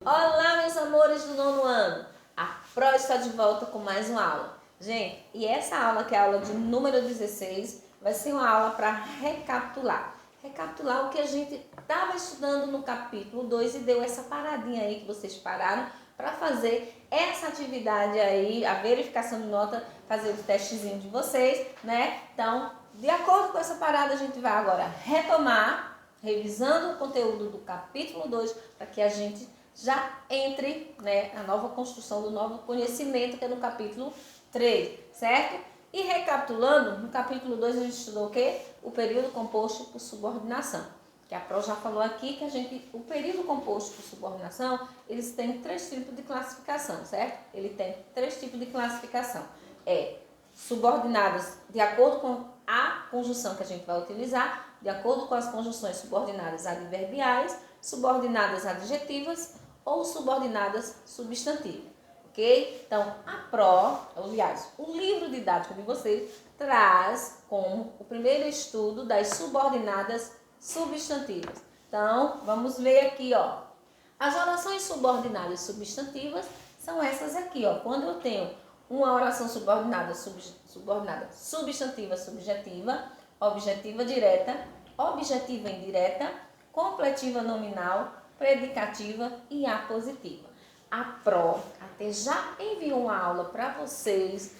Olá, meus amores do nono ano! A Pro está de volta com mais uma aula. Gente, e essa aula, que é a aula de número 16, vai ser uma aula para recapitular. Recapitular o que a gente estava estudando no capítulo 2 e deu essa paradinha aí que vocês pararam para fazer essa atividade aí, a verificação de nota, fazer o testezinho de vocês, né? Então, de acordo com essa parada, a gente vai agora retomar, revisando o conteúdo do capítulo 2, para que a gente já entre, né, a nova construção do novo conhecimento, que é no capítulo 3, certo? E recapitulando, no capítulo 2 a gente estudou o quê? O período composto por subordinação. Que a Pro já falou aqui que o período composto por subordinação, eles têm 3 tipos de classificação, certo? Ele tem 3 tipos de classificação. Subordinadas de acordo com a conjunção que a gente vai utilizar, de acordo com as conjunções subordinadas adverbiais, subordinadas adjetivas ou subordinadas substantivas, ok? Então, a Pro, aliás, o livro didático de vocês traz como o primeiro estudo das subordinadas substantivas. Então, vamos ver aqui, ó. As orações subordinadas substantivas são essas aqui, ó. Quando eu tenho uma oração subordinada, substantiva, subjetiva, objetiva direta, objetiva indireta, completiva nominal, predicativa e apositiva. A Pro até já enviou uma aula para vocês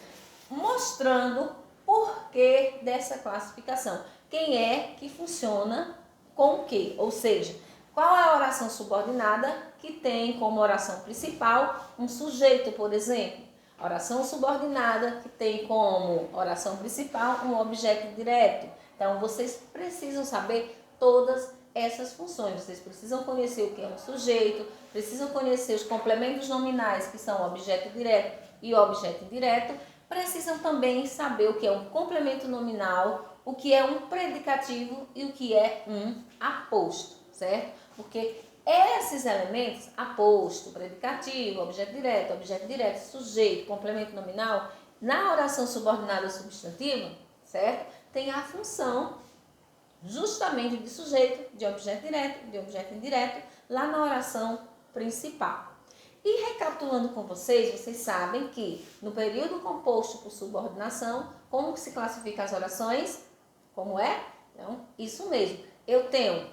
mostrando o porquê dessa classificação. Quem é que funciona com o quê? Ou seja, qual é a oração subordinada que tem como oração principal um sujeito, por exemplo? A oração subordinada que tem como oração principal um objeto direto. Então, vocês precisam saber todas essas funções. Vocês precisam conhecer o que é um sujeito, precisam conhecer os complementos nominais, que são o objeto direto e o objeto indireto. Precisam também saber o que é um complemento nominal, o que é um predicativo e o que é um aposto, certo? Porque esses elementos, aposto, predicativo, objeto direto, sujeito, complemento nominal, na oração subordinada substantiva, certo? Tem a função justamente de sujeito, de objeto direto, de objeto indireto, lá na oração principal. E recapitulando com vocês, vocês sabem que no período composto por subordinação, como que se classifica as orações? Como é? Então, isso mesmo. Eu tenho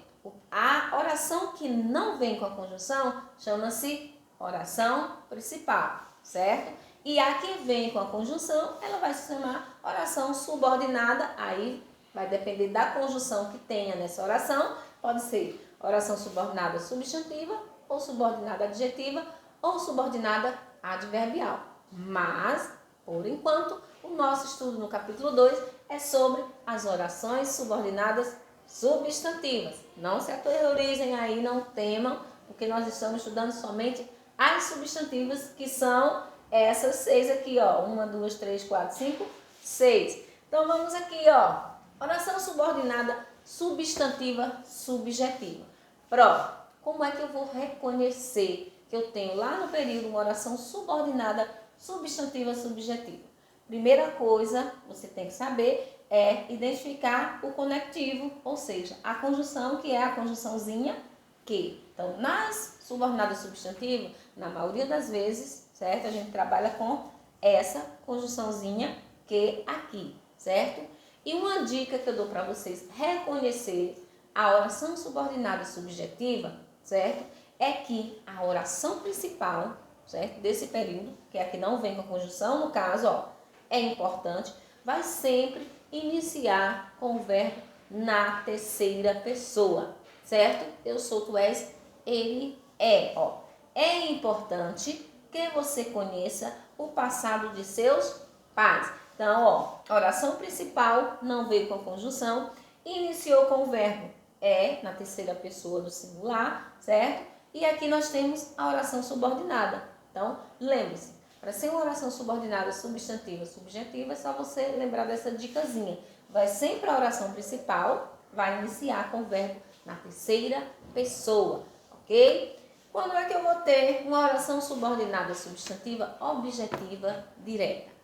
a oração que não vem com a conjunção, chama-se oração principal, certo? E a que vem com a conjunção, ela vai se chamar oração subordinada, aí vai depender da conjunção que tenha nessa oração, pode ser oração subordinada substantiva, ou subordinada adjetiva, ou subordinada adverbial. Mas, por enquanto, o nosso estudo no capítulo 2 é sobre as orações subordinadas substantivas. Não se aterrorizem aí, não temam, porque nós estamos estudando somente as substantivas, que são essas 6 aqui, ó. 1, 2, 3, 4, 5, 6. Então, vamos aqui, ó. Oração subordinada substantiva subjetiva. Pro, como é que eu vou reconhecer que eu tenho lá no período uma oração subordinada substantiva subjetiva? Primeira coisa, você tem que saber é identificar o conectivo, ou seja, a conjunção, que é a conjunçãozinha que. Então, nas subordinadas substantivas, na maioria das vezes, certo? A gente trabalha com essa conjunçãozinha que aqui, certo? E uma dica que eu dou para vocês reconhecer a oração subordinada subjetiva, certo? É que a oração principal, certo? Desse período, que é a que não vem com a conjunção, no caso, ó, é importante, vai sempre iniciar com o verbo na terceira pessoa, certo? Eu sou, tu és, ele é, ó. É importante que você conheça o passado de seus pais. Então, ó, a oração principal não veio com a conjunção, iniciou com o verbo é, na terceira pessoa do singular, certo? E aqui nós temos a oração subordinada. Então, lembre-se, para ser uma oração subordinada substantiva subjetiva, é só você lembrar dessa dicasinha. Vai sempre a oração principal, vai iniciar com o verbo na terceira pessoa, ok? Quando é que eu vou ter uma oração subordinada substantiva objetiva direta?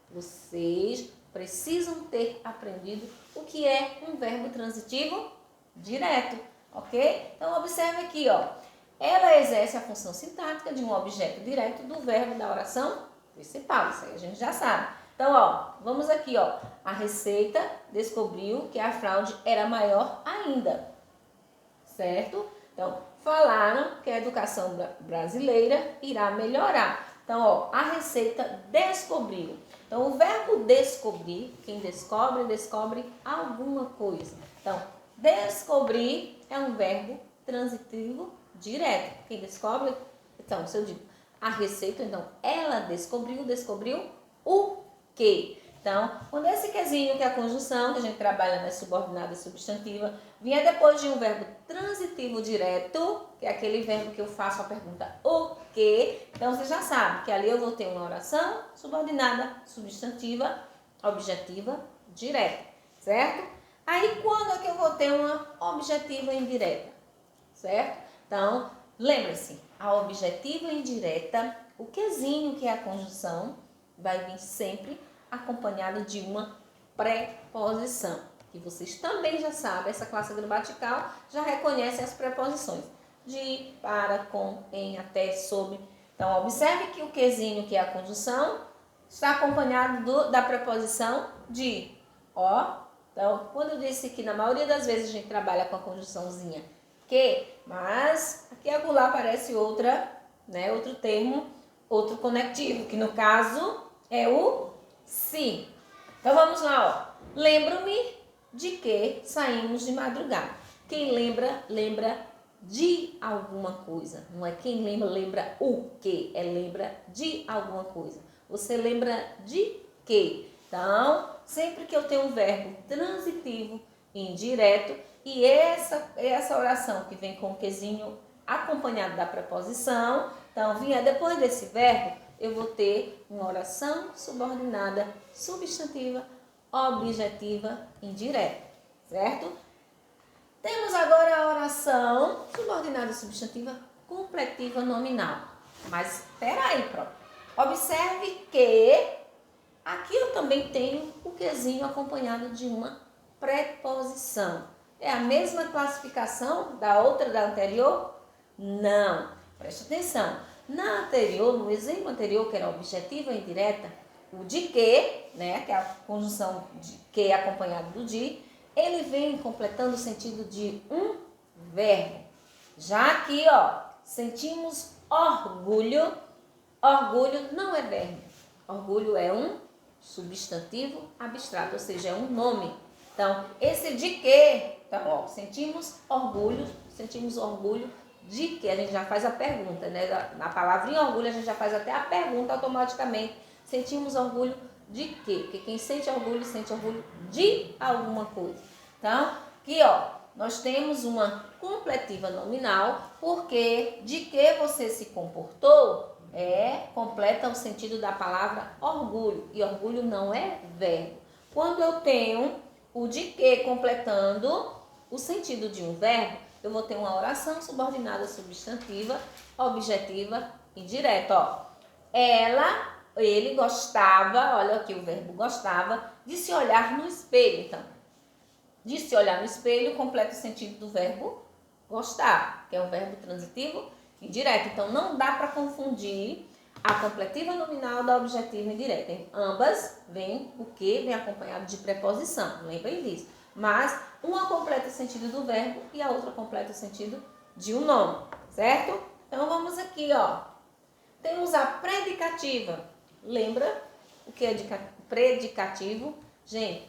Vocês precisam ter aprendido o que é um verbo transitivo direto, ok? Então, observe aqui, ó. ela exerce a função sintática de um objeto direto do verbo da oração principal. Isso aí a gente já sabe. Então, ó, vamos aqui, ó. A Receita descobriu que a fraude era maior ainda, certo? Então, falaram que a educação brasileira irá melhorar. Então, ó, a Receita descobriu. Então, o verbo descobrir, quem descobre, descobre alguma coisa. Então, descobrir é um verbo transitivo direto. Quem descobre, então, se eu digo a Receita, então, ela descobriu o quê? Então, quando esse quezinho, que é a conjunção, que a gente trabalha na subordinada substantiva, vinha depois de um verbo transitivo direto, que é aquele verbo que eu faço a pergunta o quê? Então, você já sabe que ali eu vou ter uma oração subordinada substantiva, objetiva, direta, certo? Aí, quando é que eu vou ter uma objetiva indireta, certo? Então, lembre-se, a objetiva indireta, o quezinho, que é a conjunção, vai vir sempre acompanhado de uma preposição, que vocês também já sabem, essa classe gramatical já reconhece as preposições de, para, com, em, até, sobre. Então, observe que o quezinho, que é a conjunção, está acompanhado da preposição de, ó. Então, quando eu disse que na maioria das vezes a gente trabalha com a conjunçãozinha que, mas aqui e acolá aparece outra, né, outro termo, outro conectivo, que no caso é o se. Então vamos lá, ó. Lembro-me de que saímos de madrugada. Quem lembra, lembra de alguma coisa. Não é quem lembra, lembra o que. É lembra de alguma coisa. Você lembra de quê? Então, sempre que eu tenho um verbo transitivo indireto e essa oração que vem com o quezinho acompanhado da preposição, então vinha depois desse verbo, eu vou ter uma oração subordinada substantiva objetiva indireta, certo? Temos agora a oração subordinada substantiva completiva nominal. Mas espera aí, próprio. Observe que aqui eu também tenho o quezinho acompanhado de uma preposição. É a mesma classificação da outra, da anterior? Não. Preste atenção. Na anterior, no exemplo anterior, que era objetiva indireta, o de que, né, que é a conjunção de que acompanhado do de, ele vem completando o sentido de um verbo. Já aqui, ó, sentimos orgulho. Orgulho não é verbo. Orgulho é um substantivo abstrato, ou seja, é um nome. Então, esse de que, então, ó, sentimos orgulho de que, a gente já faz a pergunta, né? Na palavrinha orgulho, a gente já faz até a pergunta automaticamente. Sentimos orgulho de quê? Porque quem sente orgulho de alguma coisa. Então, aqui, ó, nós temos uma completiva nominal, porque de que você se comportou completa o sentido da palavra orgulho. E orgulho não é verbo. Quando eu tenho o de que completando o sentido de um verbo, eu vou ter uma oração subordinada substantiva, objetiva e direta. Ó. Ele gostava, olha aqui o verbo gostava, de se olhar no espelho. Então, de se olhar no espelho completa o sentido do verbo gostar, que é um verbo transitivo indireto. Então, não dá para confundir a completiva nominal da objetiva indireta. Em ambas vem o que vem acompanhado de preposição, lembrem disso. Mas uma completa o sentido do verbo e a outra completa o sentido de um nome, certo? Então, vamos aqui, ó. Temos a predicativa. Lembra o que é predicativo? Gente,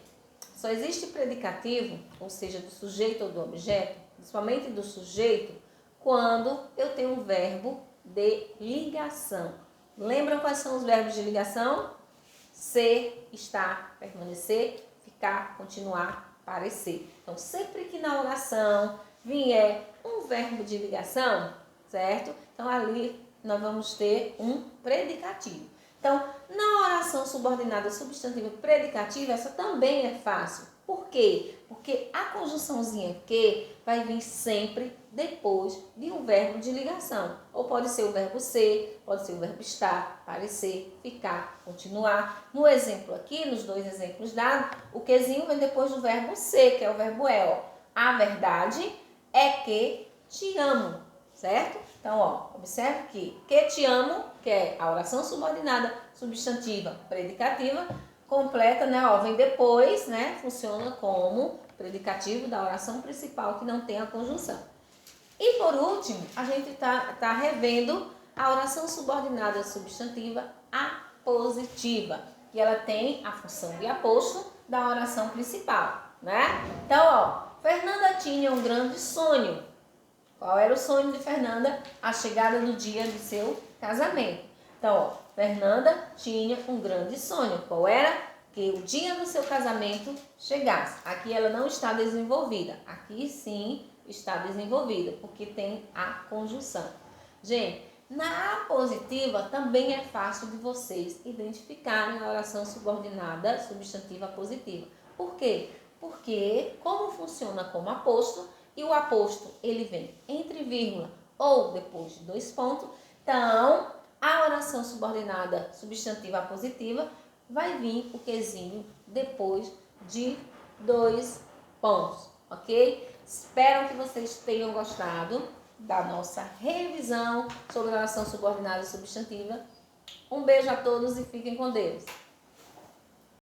só existe predicativo, ou seja, do sujeito ou do objeto, principalmente do sujeito, quando eu tenho um verbo de ligação. Lembram quais são os verbos de ligação? Ser, estar, permanecer, ficar, continuar, parecer. Então, sempre que na oração vier um verbo de ligação, certo? Então, ali nós vamos ter um predicativo. Então, na oração subordinada substantiva predicativa, essa também é fácil. Por quê? Porque a conjunçãozinha que vai vir sempre depois de um verbo de ligação. Ou pode ser o verbo ser, pode ser o verbo estar, parecer, ficar, continuar. No exemplo aqui, nos dois exemplos dados, o quezinho vem depois do verbo ser, que é o verbo é. Ó. A verdade é que te amo, certo? Então, ó, observe que te amo, que é a oração subordinada substantiva predicativa, completa, né, ó, vem depois, né, funciona como predicativo da oração principal que não tem a conjunção. E por último, a gente tá revendo a oração subordinada substantiva apositiva, que ela tem a função de aposto da oração principal, né? Então, ó, Fernanda tinha um grande sonho. Qual era o sonho de Fernanda? A chegada do dia de seu casamento. Então, ó, Fernanda tinha um grande sonho. Qual era? Que o dia do seu casamento chegasse. Aqui ela não está desenvolvida. Aqui sim está desenvolvida, porque tem a conjunção. Gente, na apositiva também é fácil de vocês identificarem a oração subordinada substantiva positiva. Por quê? Porque como funciona como aposto, e o aposto ele vem entre vírgula ou depois de 2 pontos, então a oração subordinada substantiva positiva vai vir o quezinho depois de 2 pontos, ok? Espero que vocês tenham gostado da nossa revisão sobre a oração subordinada substantiva. Um beijo a todos e fiquem com Deus.